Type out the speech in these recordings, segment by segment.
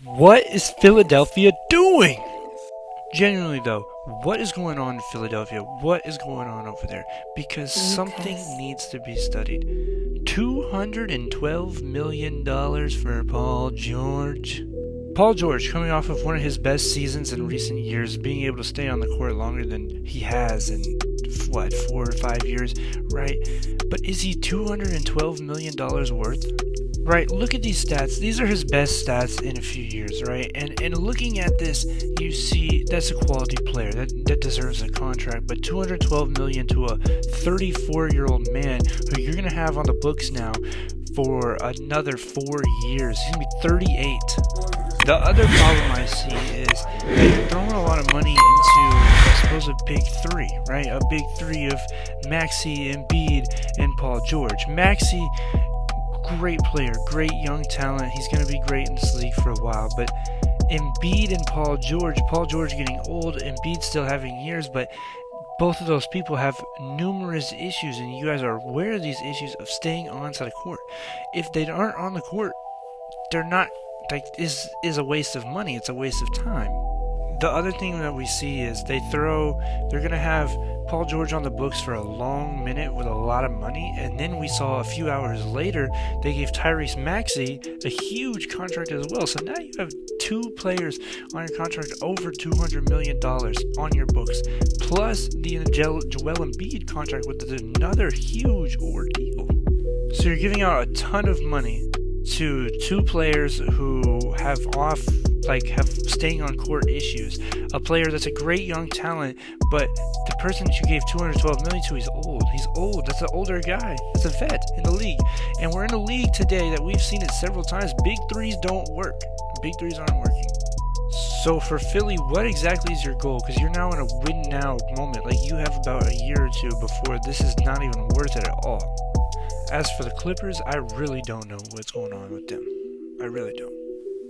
What is Philadelphia doing? Genuinely though, what is going on in Philadelphia? What is going on over there? Because something needs to be studied. $212 million for Paul George. Paul George, coming off of one of his best seasons in recent years, being able to stay on the court longer than he has in, 4 or 5 years, right? But is he $212 million worth? Right, look at these stats. These are his best stats in a few years, right? And looking at this, you see that's a quality player. That deserves a contract. But $212 million to a 34-year-old man who you're going to have on the books now for another 4 years. He's going to be 38. The other problem I see is that you're throwing a lot of money into, I suppose, a big three, right? A big three of Maxey, Embiid, and Paul George. Maxey, great player, great young talent. He's going to be great in this league for a while. But Embiid and Paul George getting old, Embiid still having years, but both of those people have numerous issues, and you guys are aware of these issues of staying onside the court. If they aren't on the court, they're not, is a waste of money. It's a waste of time. The other thing that we see is they're going to have Paul George on the books for a long minute with a lot of money, and then we saw a few hours later they gave Tyrese Maxey a huge contract as well. So now you have two players on your contract over $200 million on your books, plus the Joel Embiid contract, with another huge ordeal. So you're giving out a ton of money to two players who have staying on court issues. A player that's a great young talent, but the person that you gave $212 million to, he's old. He's old. That's an older guy. That's a vet in the league. And we're in a league today that we've seen it several times. Big threes don't work. Big threes aren't working. So for Philly, what exactly is your goal? Because you're now in a win now moment. Like, you have about a year or two before this is not even worth it at all. As for the Clippers, I really don't know what's going on with them. I really don't.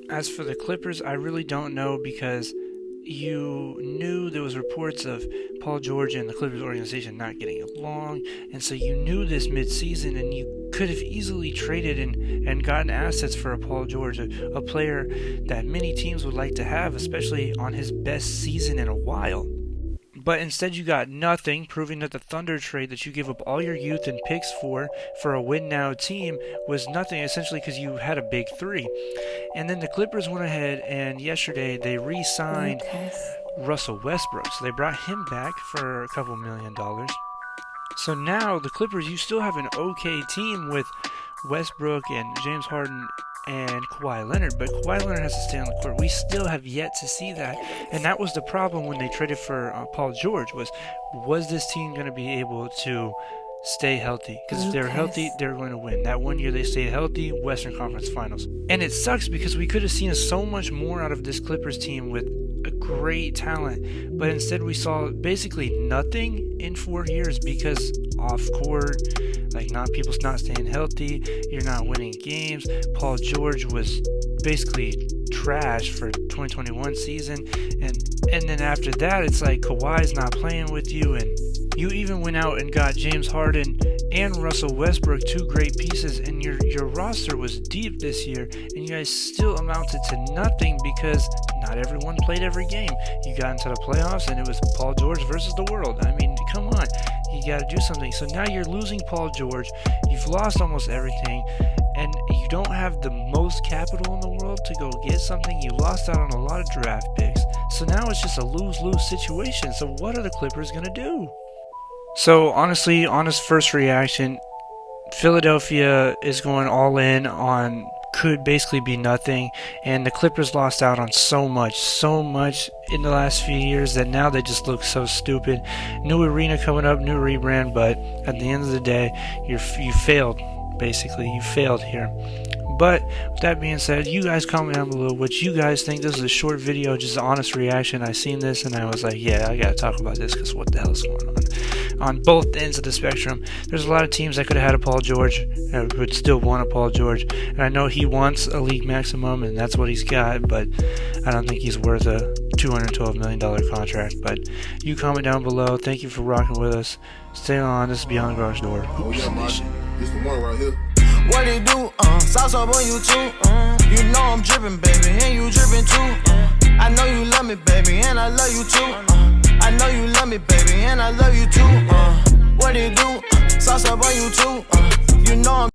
As for the Clippers, I really don't know, because you knew there was reports of Paul George and the Clippers organization not getting along, and so you knew this mid-season, and you could have easily traded and gotten assets for a Paul George, a player that many teams would like to have, especially on his best season in a while. But instead you got nothing, proving that the Thunder trade that you gave up all your youth and picks for a win-now team was nothing, essentially because you had a big three. And then the Clippers went ahead and yesterday they re-signed Russell Westbrook. So they brought him back for a couple $1 million. So now the Clippers, you still have an okay team with Westbrook and James Harden and Kawhi Leonard, but Kawhi Leonard has to stay on the court. We still have yet to see that, and that was the problem when they traded for Paul George, was this team going to be able to stay healthy? Because if they're healthy, they're going to win. That one year they stayed healthy, Western Conference Finals. And it sucks because we could have seen so much more out of this Clippers team with a great talent, but instead we saw basically nothing in 4 years because off court, people's not staying healthy, you're not winning games. Paul George was basically trash for 2021 season, and then after that it's like Kawhi's not playing with you, and you even went out and got James Harden and Russell Westbrook, two great pieces, and your roster was deep this year, and you guys still amounted to nothing because not everyone played every game. You got into the playoffs and it was Paul George versus the world. I mean, come on. You got to do something. So now you're losing Paul George. You've lost almost everything, and you don't have the most capital in the world to go get something. You lost out on a lot of draft picks. So now it's just a lose-lose situation. So what are the Clippers going to do? So honestly, honest first reaction, Philadelphia is going all in on could basically be nothing, and the Clippers lost out on so much in the last few years that now they just look so stupid. New arena coming up, new rebrand, but at the end of the day, you failed. Basically, you failed here. But with that being said, you guys comment down below what you guys think. This is a short video, just an honest reaction. I seen this and I was like, yeah, I gotta talk about this because what the hell is going on both ends of the spectrum. There's a lot of teams that could have had a Paul George, would still want a Paul George, and I know he wants a league maximum and that's what he's got, but I don't think he's worth a $212 million contract. But you comment down below. Thank you for rocking with us. Stay on. This is Beyond the Garage Door. This the one right here. What it do? Sauce up on YouTube. You know I'm drippin', baby, and you drippin' too. I know you love me, baby, and I love you too. I know you love me, baby, and I love you too. What do you do? Sauce up on you too. You know I'm